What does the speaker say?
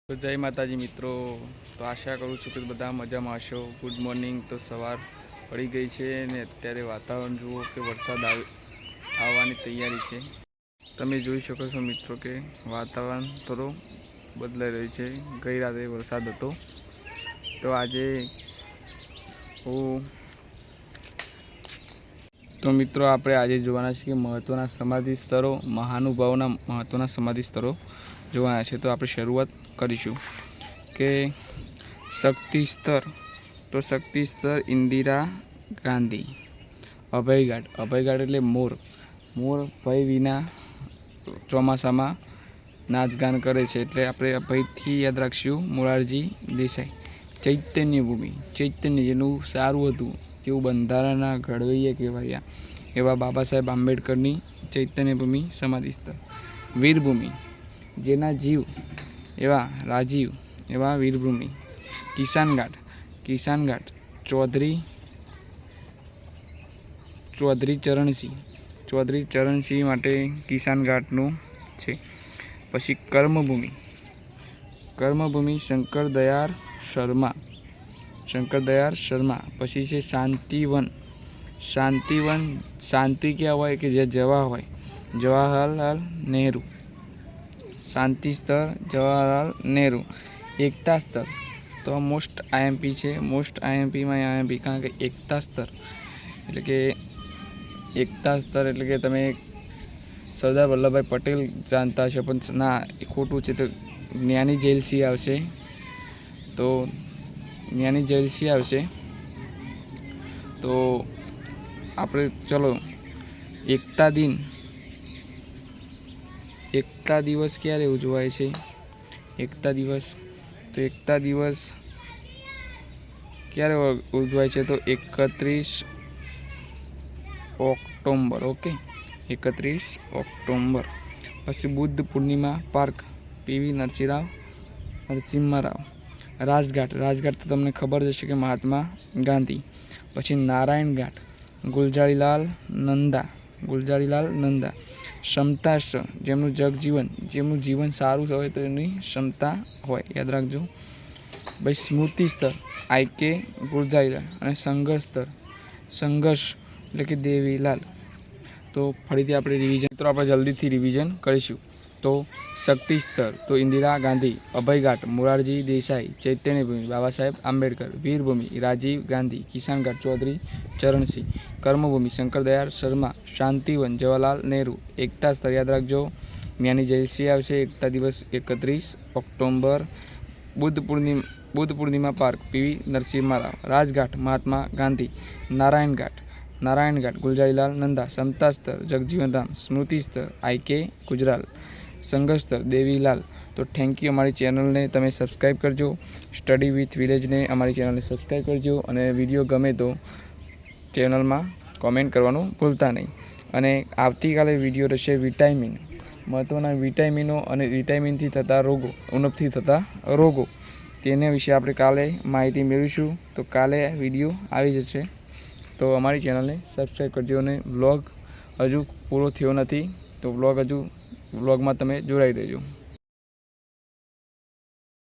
તો જય માતાજી મિત્રો। તો આશા કરું છું કે બધા મજામાં હશો। Good morning. તો સવાર પડી ગઈ છે ને અત્યારે વાતાવરણ જુઓ કે વરસાદ આવવાની તૈયારી છે। તમે જોઈ શકો છો મિત્રો કે વાતાવરણ થોડું બદલાઈ રહ્યું છે। ગઈ રાતે વરસાદ હતો તો આજે તો મિત્રો આપણે આજે જોવાના છે કે મહત્વના સમાધિ સ્થળો, મહાનુભાવોના મહત્વના સમાધિ સ્થળો જોવાના છે। તો આપણે શરૂઆત કરીશું કે શક્તિ સ્થળ। તો શક્તિ સ્થળ ઇન્દિરા ગાંધી અભયઘાટ। અભયઘાટ એટલે મોર ભય વિના ચોમાસામાં નાચગાન કરે છે એટલે આપણે અભયથી યાદ રાખશું। મોરારજી દેસાઈ ચૈતન્ય ભૂમિ, ચૈતન્ય જેનું સારું હતું, જેવું બંધારણના ઘડવૈયા કહેવાય એવા બાબા સાહેબ આંબેડકરની ચૈતન્ય ભૂમિ સમાધિ સ્થળ। વીરભૂમિ જેના જીવ એવા રાજીવ એવા વીરભૂમિ। કિસાન ઘાટ ચૌધરી ચરણસિંહ માટે કિસાન ઘાટનું છે। પછી કર્મભૂમિ શંકર દયાળ શર્મા। પછી છે શાંતિવન। શાંતિ ક્યાં હોય કે જે જવા હોય, જવાહરલાલ નહેરુ શાંતિ સ્થળ જવાહરલાલ નહેરુ। એકતા સ્થળ તો મોસ્ટ આઈએમપી છે, મોસ્ટ આઈએમપીમાં આઈએમપી, કારણ કે એકતા સ્થળ એટલે કે તમે સરદાર વલ્લભભાઈ પટેલ જાણતા હશો, પણ ના એ ખોટું છે। તો જ્ઞાની જેલસિંહ આવશે। તો જ્ઞાની જેલસિંહ આવશે। તો આપણે ચલો એકતા દિવસ ક્યારે ઉજવાય છે? એકતા દિવસ ક્યારે ઉજવાય છે? તો 31 ઓક્ટોબર। Okay, 31 October. પછી બુદ્ધ પૂર્ણિમા પાર્ક પીવી નરસિમ્હા રાવ। રાજઘાટ તો તમને ખબર જ હશે કે મહાત્મા ગાંધી। પછી નારાયણ ઘાટ ગુલજારીલાલ નંદા। સમતાશ્રમ જેમનું જીવન સારું હોય તો એની ક્ષમતા હોય, યાદ રાખજો ભાઈ। સ્મૃતિ સ્થળ આઈ.કે. ગુલજારીલાલ। અને સંઘર્ષ એટલે કે દેવીલાલ। તો ફરીથી આપણે જલ્દીથી રિવિઝન કરીશું। તો શક્તિ સ્થળ તો ઇન્દિરા ગાંધી, અભયઘાટ મોરારજી દેસાઈ, ચૈતન્ય ભૂમિ બાબા સાહેબ આંબેડકર, વીરભૂમિ રાજીવ ગાંધી, કિસાન ઘાટ ચૌધરી ચરણસિંહ, કર્મભૂમિ શંકર દયાળ શર્મા, શાંતિવન જવાહરલાલ નહેરુ, એકતા સ્થળ યાદ રાખજો જ્ઞાની જેલસિંહ આવશે। એકતા દિવસ 31 October. Buddha Purnima park PV Narasimha Rao. Rajghat Mahatma Gandhi. Narayan ઘાટ ગુલજારીલાલ નંદા। સમતા સ્થળ જગજીવન રામ। સ્મૃતિ સ્થળ આઈ.કે. ગુજરાલ। સંઘર્ષ સ્થળ દેવીલાલ। તો થેન્ક યુ। અમારી ચેનલને તમે સબસ્ક્રાઈબ કરજો, સ્ટડી વિથ વિલેજને અમારી ચેનલને સબસ્ક્રાઈબ કરજો, અને વિડીયો ગમે તો ચેનલમાં કોમેન્ટ કરવાનું ભૂલતા નહીં। અને આવતીકાલે વિડીયો રહેશે વિટામિન, મહત્ત્વના વિટામિનો અને વિટામિનથી થતા રોગો, ઉણપથી થતા રોગો, તેના વિશે આપણે કાલે માહિતી મેળવીશું। તો કાલે વિડીયો આવી જશે, તો અમારી ચેનલને સબસ્ક્રાઈબ કરજો। અને વ્લોગ હજુ પૂરો થયો નથી, તો વ્લોગમાં તમે જોડાઈ રહેજો।